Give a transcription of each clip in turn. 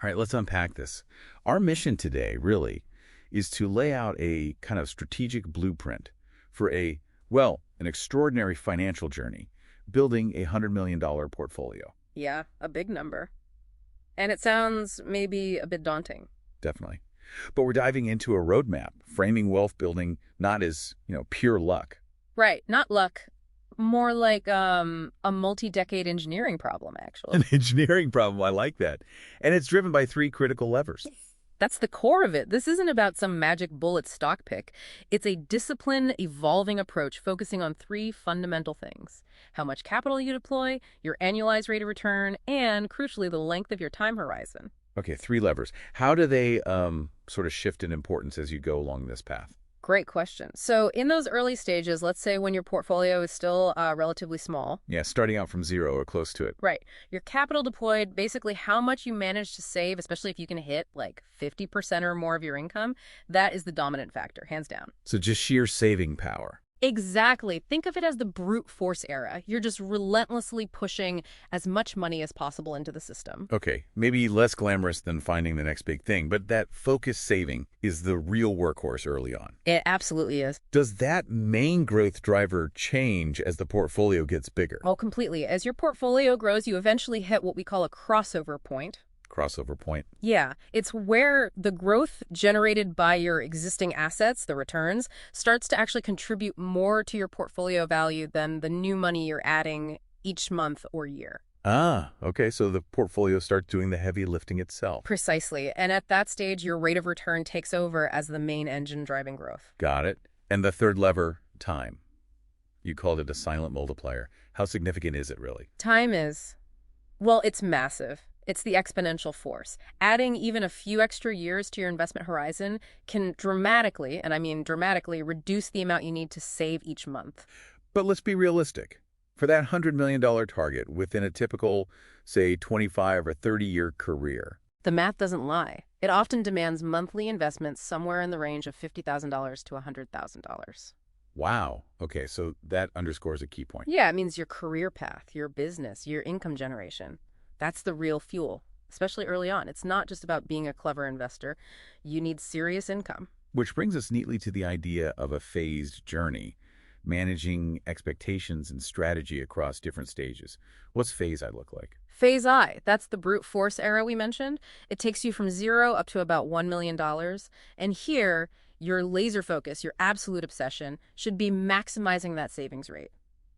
All right, let's unpack this. Our mission today, really, is to lay out a kind of strategic blueprint for an extraordinary financial journey, building a $100 million portfolio. Yeah, a big number. And it sounds maybe a bit daunting. Definitely. But we're diving into a roadmap, framing wealth building not as, pure luck. Right, not luck. More like a multi-decade engineering problem, actually. An engineering problem, I like that. And it's driven by three critical levers. That's the core of it. This isn't about some magic bullet stock pick. It's a disciplined, evolving approach focusing on three fundamental things: how much capital you deploy, your annualized rate of return, and, crucially, the length of your time horizon. Okay, three levers. How do they sort of shift in importance as you go along this path? Great question. So in those early stages, let's say when your portfolio is still relatively small. Yeah, starting out from zero or close to it. Right. Your capital deployed, basically how much you manage to save, especially if you can hit like 50% or more of your income, that is the dominant factor, hands down. So just sheer saving power. Exactly. Think of it as the brute force era. You're just relentlessly pushing as much money as possible into the system. Okay, maybe less glamorous than finding the next big thing, but that focused saving is the real workhorse early on. It absolutely is. Does that main growth driver change as the portfolio gets bigger? Oh, completely. As your portfolio grows, you eventually hit what we call a crossover point. Crossover point. Yeah, it's where the growth generated by your existing assets, the returns, starts to actually contribute more to your portfolio value than the new money you're adding each month or year. Ah, okay, so the portfolio starts doing the heavy lifting itself. Precisely. And at that stage, your rate of return takes over as the main engine driving growth. Got it. And the third lever, time. You called it a silent multiplier. How significant is it really? Time is, well, it's massive. It's the exponential force. Adding even a few extra years to your investment horizon can dramatically, and I mean dramatically, reduce the amount you need to save each month. But let's be realistic. For that $100 million target within a typical, say, 25 or 30-year career. The math doesn't lie. It often demands monthly investments somewhere in the range of $50,000 to $100,000. Wow. Okay, so that underscores a key point. Yeah, it means your career path, your business, your income generation. That's the real fuel, especially early on. It's not just about being a clever investor. You need serious income. Which brings us neatly to the idea of a phased journey, managing expectations and strategy across different stages. What's phase I look like? Phase I, that's the brute force era we mentioned. It takes you from zero up to about $1 million. And here, your laser focus, your absolute obsession, should be maximizing that savings rate.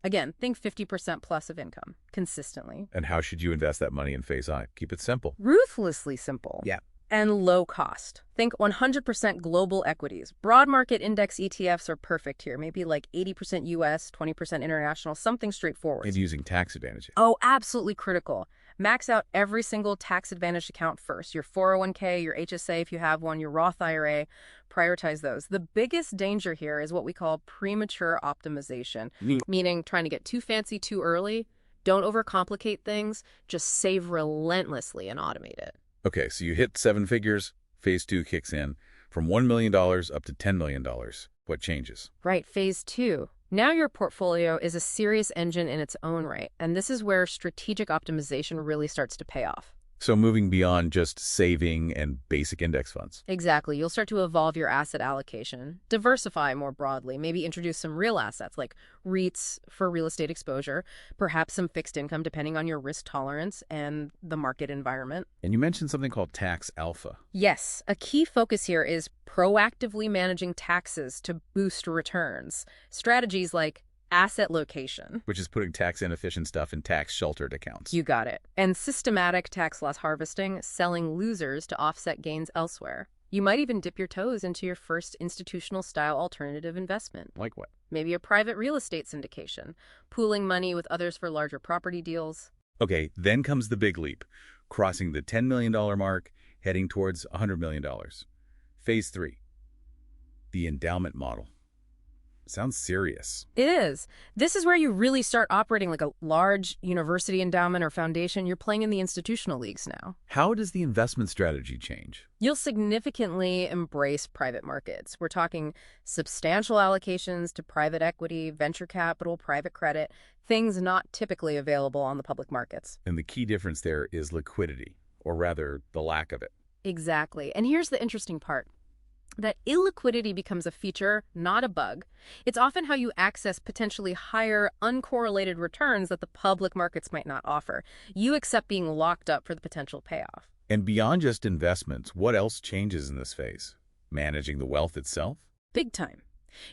Again, think 50% plus of income, consistently. And how should you invest that money in phase I? Keep it simple. Ruthlessly simple. Yeah. And low cost. Think 100% global equities. Broad market index ETFs are perfect here. Maybe like 80% US, 20% international, something straightforward. And using tax advantages. Oh, absolutely critical. Max out every single tax-advantaged account first. Your 401k, your HSA if you have one, your Roth IRA. Prioritize those. The biggest danger here is what we call premature optimization, meaning trying to get too fancy too early. Don't overcomplicate things. Just save relentlessly and automate it. Okay, so you hit seven figures, phase two kicks in, from $1 million up to $10 million. What changes? Right, phase two. Now your portfolio is a serious engine in its own right, and this is where strategic optimization really starts to pay off. So moving beyond just saving and basic index funds. Exactly. You'll start to evolve your asset allocation, diversify more broadly, maybe introduce some real assets like REITs for real estate exposure, perhaps some fixed income depending on your risk tolerance and the market environment. And you mentioned something called tax alpha. Yes, a key focus here is proactively managing taxes to boost returns. Strategies like asset location, which is putting tax-inefficient stuff in tax-sheltered accounts. You got it. And systematic tax loss harvesting, selling losers to offset gains elsewhere. You might even dip your toes into your first institutional-style alternative investment. Like what? Maybe a private real estate syndication, pooling money with others for larger property deals. Okay, then comes the big leap, crossing the $10 million mark, heading towards $100 million. Phase 3, the endowment model. Sounds serious. It is. This is where you really start operating like a large university endowment or foundation. You're playing in the institutional leagues now. How does the investment strategy change? You'll significantly embrace private markets. We're talking substantial allocations to private equity, venture capital, private credit, things not typically available on the public markets. And the key difference there is liquidity, or rather, the lack of it. Exactly. And here's the interesting part. That illiquidity becomes a feature, not a bug. It's often how you access potentially higher, uncorrelated returns that the public markets might not offer. You accept being locked up for the potential payoff. And beyond just investments, what else changes in this phase? Managing the wealth itself? Big time.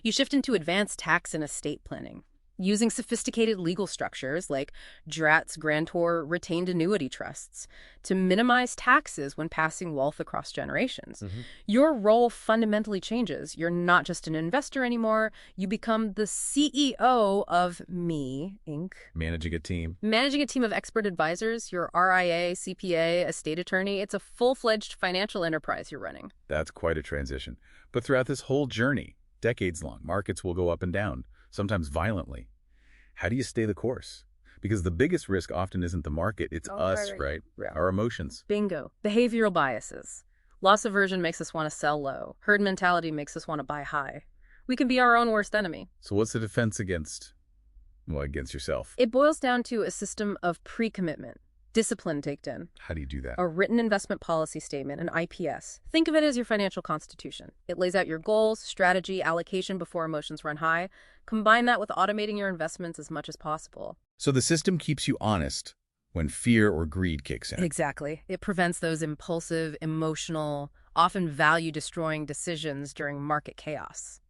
You shift into advanced tax and estate planning, using sophisticated legal structures like DRATs, grantor, retained annuity trusts to minimize taxes when passing wealth across generations. Your role fundamentally changes. You're not just an investor anymore. You become the CEO of Me, Inc. Managing a team? Managing a team of expert advisors, your RIA, CPA, estate attorney. It's a full-fledged financial enterprise you're running. That's quite a transition. But throughout this whole journey, decades long, markets will go up and down, sometimes violently. How do you stay the course? Because the biggest risk often isn't the market, it's us, right? Yeah. Our emotions. Bingo. Behavioral biases. Loss aversion makes us want to sell low. Herd mentality makes us want to buy high. We can be our own worst enemy. So what's the defense against, well, against yourself? It boils down to a system of pre-commitment. Discipline baked in. How do you do that? A written investment policy statement, an IPS. Think of it as your financial constitution. It lays out your goals, strategy, allocation before emotions run high. Combine that with automating your investments as much as possible. So the system keeps you honest when fear or greed kicks in. Exactly. It prevents those impulsive, emotional, often value-destroying decisions during market chaos.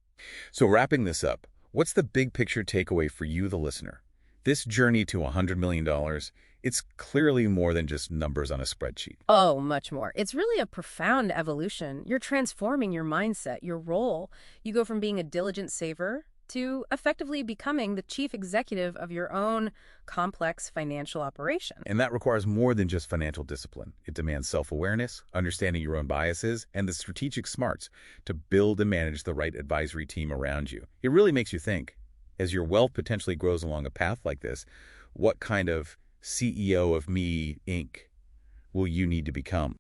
So wrapping this up, what's the big picture takeaway for you, the listener? This journey to $100 million, it's clearly more than just numbers on a spreadsheet. Oh, much more. It's really a profound evolution. You're transforming your mindset, your role. You go from being a diligent saver to effectively becoming the chief executive of your own complex financial operation. And that requires more than just financial discipline. It demands self-awareness, understanding your own biases, and the strategic smarts to build and manage the right advisory team around you. It really makes you think, as your wealth potentially grows along a path like this, what kind of CEO of Me, Inc. will you need to become?